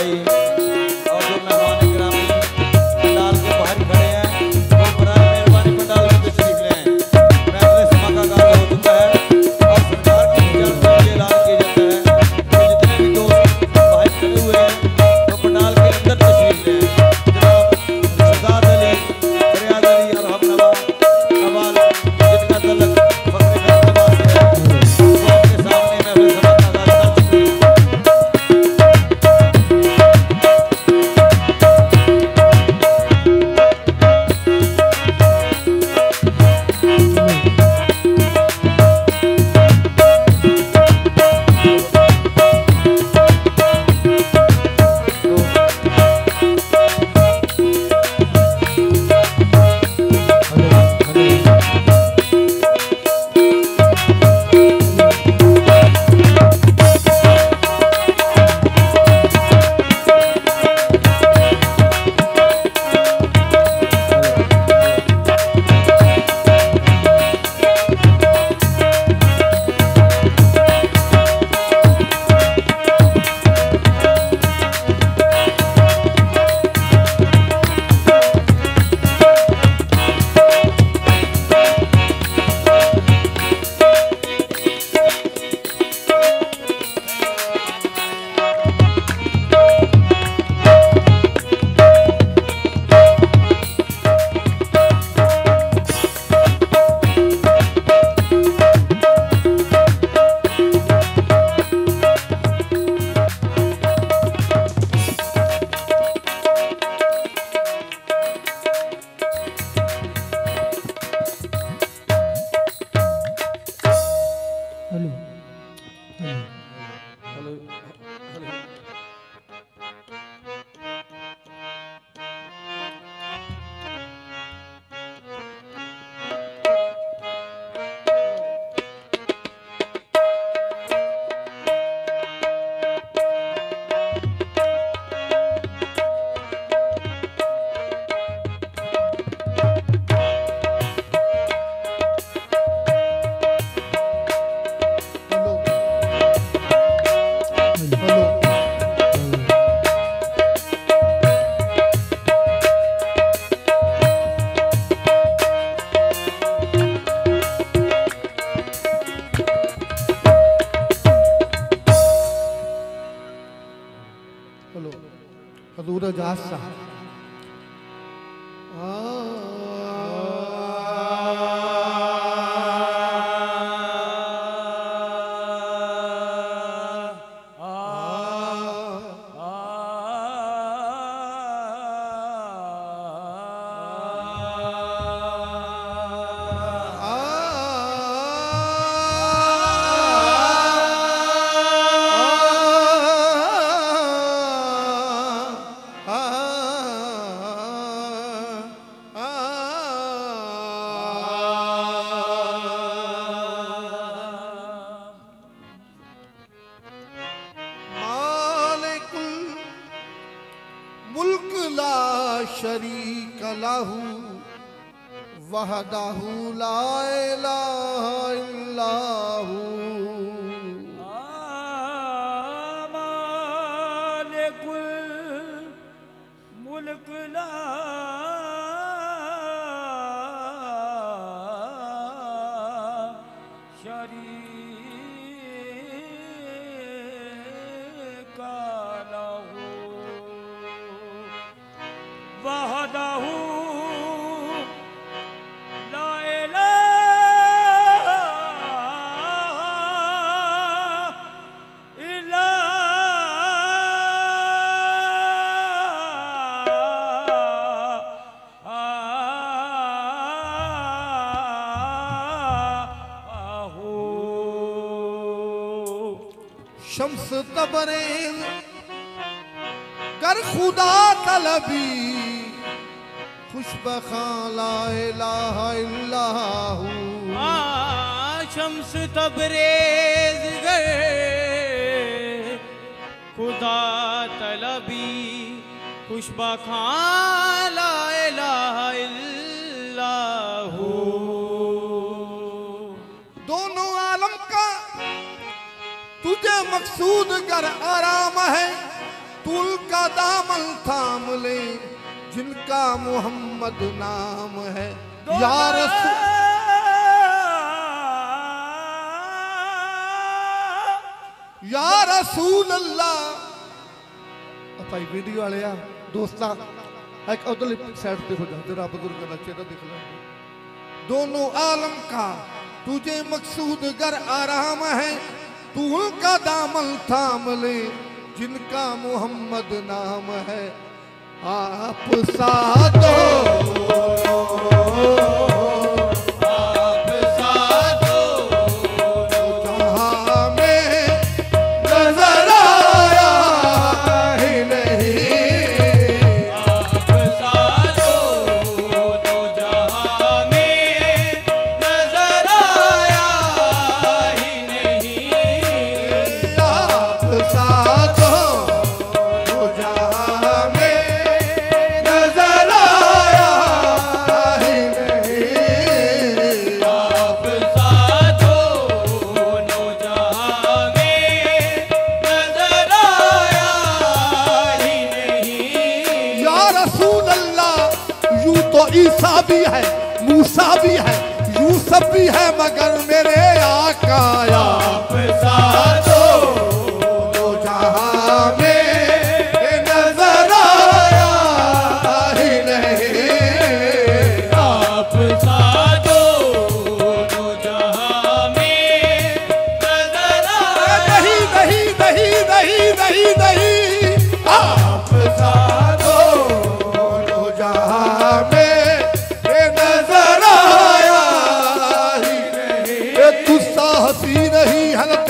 भाई और जो मेहमान गिरामी पंडाल के बाहर खड़े हैं वो बराबर मेहरबानी पंडाल में तशरीफ ले आए। महफिल समा का आगाज हो चुका है और सरकार की तरफ से ये ऐलान किया जाता है कि जितने भी दोस्त बाहर खड़े हुए हैं वो पंडाल के अंदर तशरीफ ले आए। जनाब शहजाद अली, फरियाद अली और हमनवा अवाल जिनका तल्लुक फखरे मेहतवा से है वो आपके सामने महफिल समा का आगाज कर चुके हैं। हजूर एजाज साहब शरीक लहू वहदहू ला इलाहा इल्लहू मालिकुल मुल्क ला शरीक लहू वहदहू ला इलाहा इल्लहू। शम्स तबरेज कर खुदा तलबी खुशबखां ला इलाहा इल्लहू। शम्स तबरेज गर खुदा तलबी खुशबखां ला इलाहा इल्लहू। दोनों आलम का तुझे मकसूद कर आराम है, तुल का उनका दामन थाम ले जिनका मोहम्मद नाम है। या रसूल या रसूल अल्लाह। भाई वीडियो वाले आ दोस्ता एक उधरली साइड पे हो जा, तेरा बुजुर्ग का चेहरा दिख रहा है। दोनों आलम का तुझे मकसूद गर आराम है, तू उनका दामन थाम ले जिनका मोहम्मद नाम है। आप साधो ईसा भी है, मूसा भी है, यूसुफ भी है, मगर मेरे आका आप साधो तो जहां में नजर आया ही नहीं। आप साधो तो जहां में नजर आया नहीं नहीं नहीं नहीं नहीं नहीं। आप साधो तो जहां में हसी नहीं है।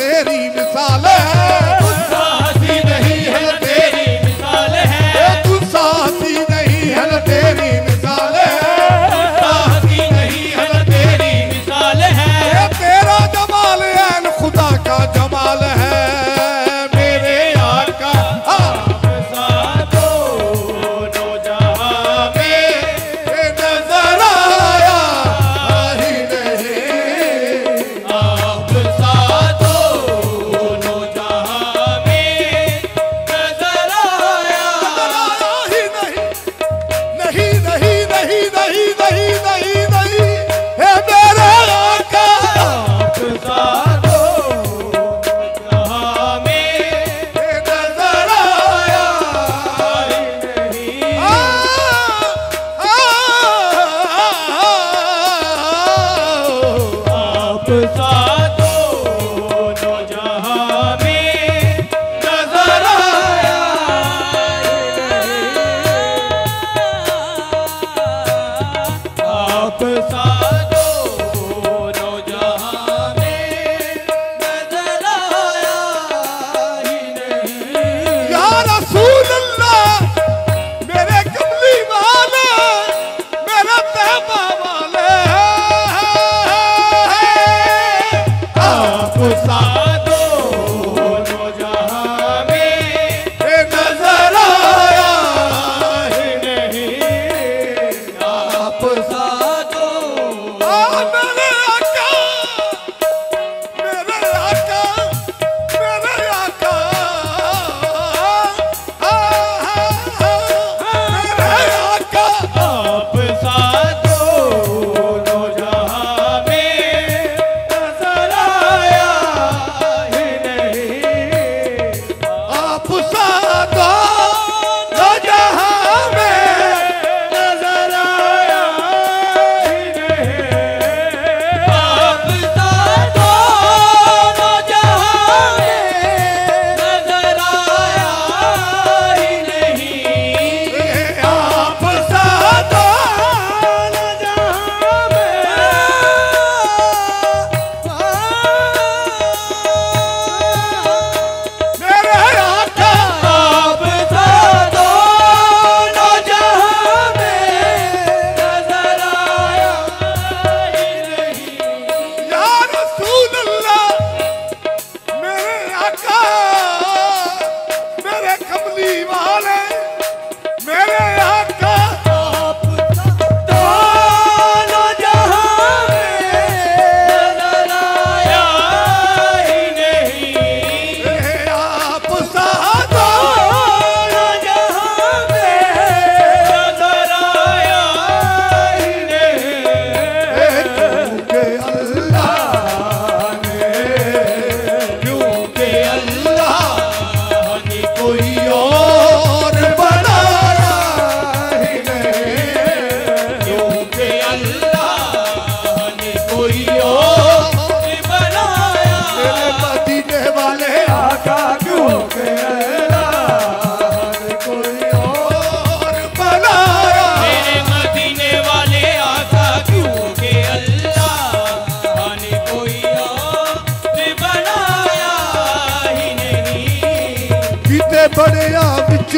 विच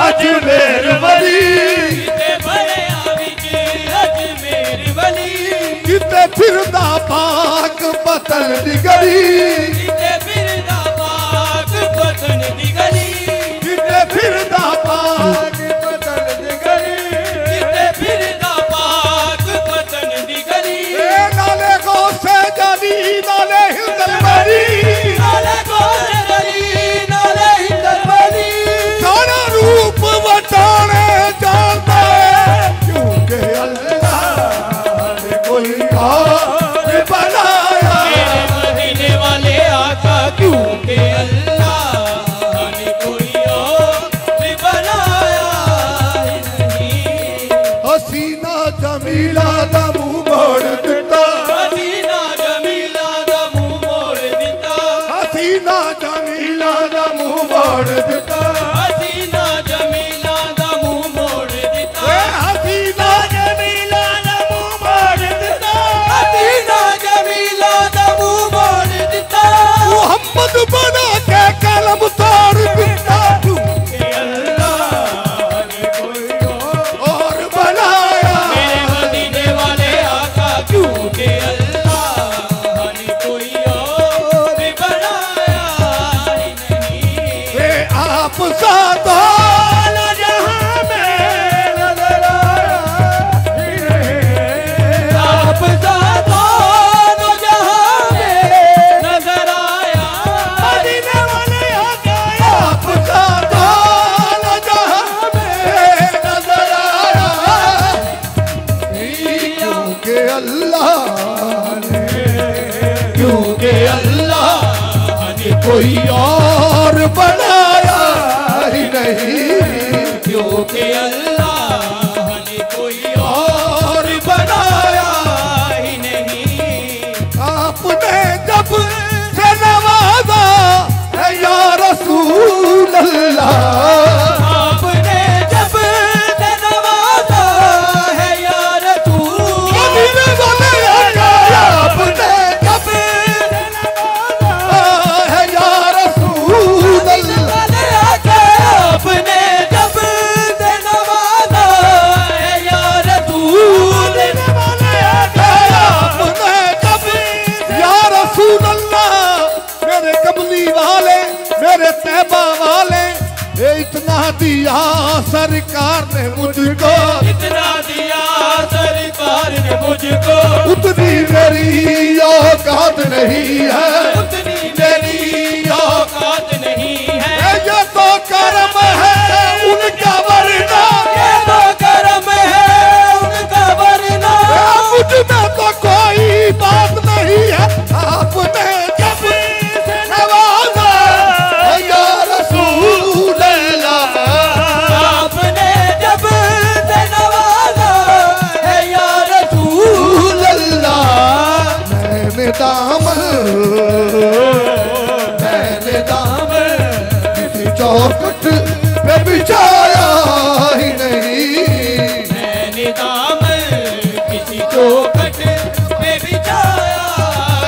अजमेर वली किते बड़िया विच अजमेर वली किते फिरदा पाक पतन दी गली किते फिरदा पाक पतन दी गली किते फिरदा पाक पतन दी गली किते फिरदा पाक पतन दी गली ए नाले गौसे जानी नाले हिंदल मरी नाले गोरे गली नाले हिंदल वली सारा रूप वटाने जानता है क्योंकि अल्लाह ने कोई और बनाया मेरे मदीने वाले आका क्योंकि अल्लाह ने कोई और बनाया ही नहीं हसीना जमीला दा मुंह मोड़ दिता हसीना जमीला दा मुंह मोड़ दिता हसीना जमीला दा मुंह मोड़ दिता हसीना जमीला दा मुंह मोड़ दिता ए हसीना जमीला दा मुंह मोड़ दिता हसीना जमीला दा मुंह मोड़ दिता मोहम्मद बना के कलम तोड़ दिता कि अल्लाह ने कोई और बनाया मेरे मदीने वाले आका क्योंकि अल्लाह ने कोई और बनाया ही नहीं ए आप सादा वाला जहां में नजर आया ही नहीं आप ज़ातो दो जहां में नजर आया मदीने वाले आका आप सादा न जहां में नजर आया क्योंकि अल्लाह ने क्योंकि अल्लाह ने कोई और बनाया ही नहीं क्योंकि अल्लाह ने कोई और बनाया ही नहीं आपने जब से नवाजा है या रसूल अल्लाह आपने जब से नवाजा है या रसूल मदीने वाले आका आपने जब से नवाजा है या रसूल अल्लाह वाले आका आपने जब से नवाजा है या रसूल वाले आका आपने जब या रसूल अल्लाह मेरे कमली वाले मेरे तैबा वाले ये इतना दिया सरकार ने मुझको इतना दिया सरकार ने मुझको उतनी मेरी औकात नहीं है उतनी मेरी औकात नहीं है ये तो कर्म है उनका वरना ये तो कर्म है उनका वरना मुझ में तो कोई बात नहीं है आपने जब से नवाजा है या रसूल अल्लाह आपने जब से नवाजा है या रसूल अल्लाह मैंने दामन किसी चौखट पे बिछाया ही नहीं मैंने दामन किसी चौखट पे बिछाया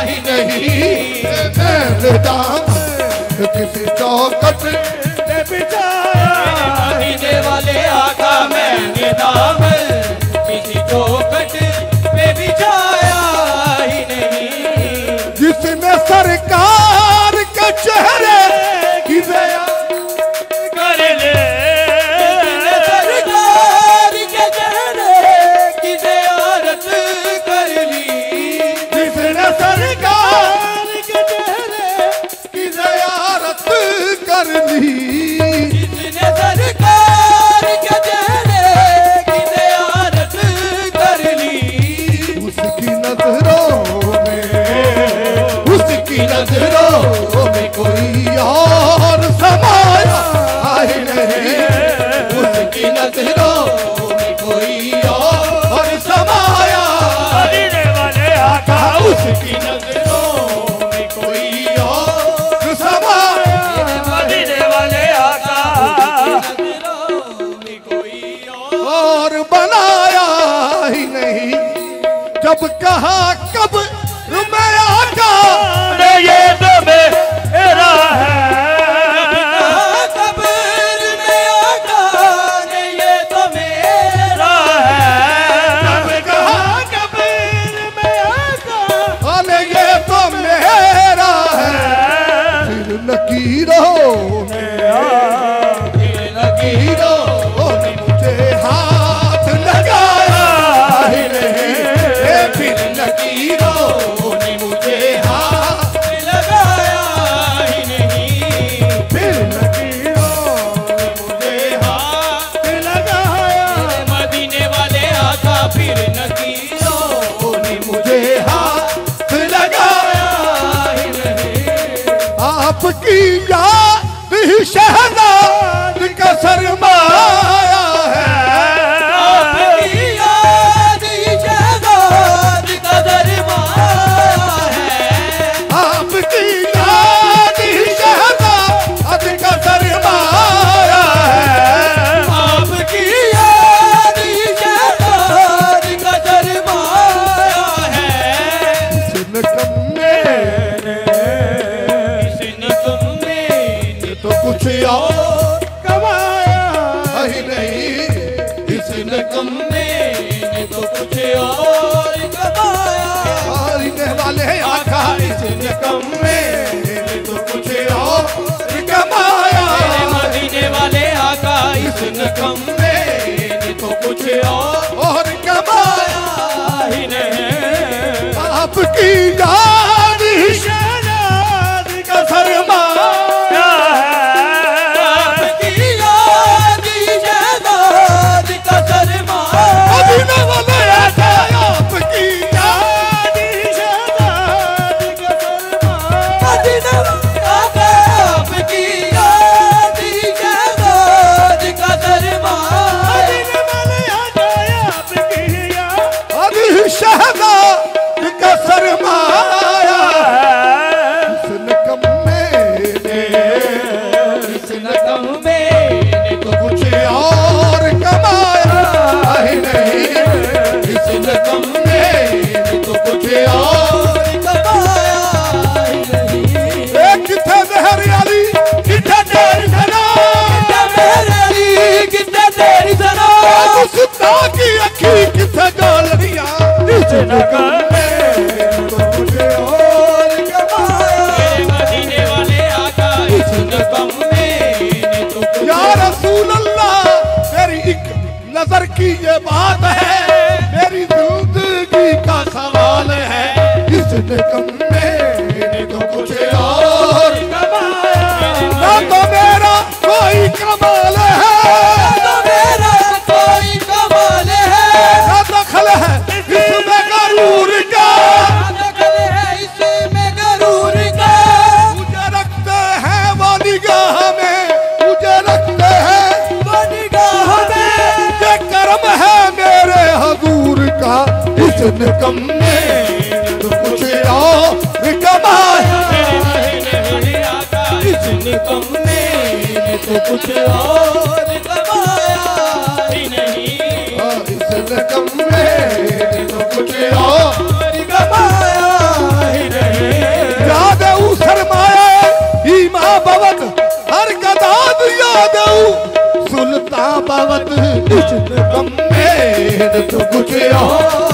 ही नहीं मैंने दामन किसी चौखट पे बिछाया मदीने वाले आका मैंने दामन किसी चौखट पे बिछाया ही नहीं जिसने सरकार के चेहरे की दया कर ले सरकार के चेहरे की ज़ियारत कर ली जिसने सरकार के चेहरे की ज़ियारत कर ली जिसने सरकार के चेहरे की ज़ियारत कर ली उसकी नजरों में कोई और समाया ही नहीं उसकी नजरों में कोई और समाया मदीने वाले आका उसकी नजरों में कोई और समाया मदीने वाले आका और बनाया ही नहीं जब कहा कब मैं आका ये तो मेरा है कब्र में कम में तो कुछ और कमाया। मदीने वाले आका इसने कम में तो कुछ और कमाया। मदीने वाले आका इसने कम में तो कुछ और कमाया ही नहीं। आपकी याद शहनाद का सरमाया है। आपकी याद शहनाद का सरमाया। मदीने वाले आका आपकी याद शहनाद का सरमाया। मदीने वाले आका आपकी याद शहनाद का सरमाया। मदीने वाले आका आपकी याद शहनाद का सरमाया है। इसने कम में तो कुछ और कमाया ही नहीं। इसने कम में तो कुछ और कमाया ही नहीं। किथे हरियाली किथे तेरी सना। कितना तेरी सना। सुता की अखी किथे गोलियां। इसने कम में तो कुछ और कमाया। मदीने वाले आका इसने कम में तो कुछ या रसूल अल्लाह तेरी एक नजर की ये बात है। मेरी जिंदगी का सवाल है। इसने कम में तो कुछ और कमाया। ना तो मेरा कोई कमाल है। तो मेरा कोई कमाल है। ना दखल है इसमें गरूर का। दखल है इसमें गरूर का। मुझे रखते हैं वो निगाह में। मुझे रखते हैं वो निगाह में। ये कर्म है मेरे हजूर का। इसने कम में तो कुछ और कमाया। मदीने आका इसने कम में तो कुछ और कमाया ही नहीं। इसने कम में तो कुछ और कमाया ही नहीं। याद सरमाया ईमा बवत हर गदाद याद सुल्तान बवत। इसने कम में तो कुछ और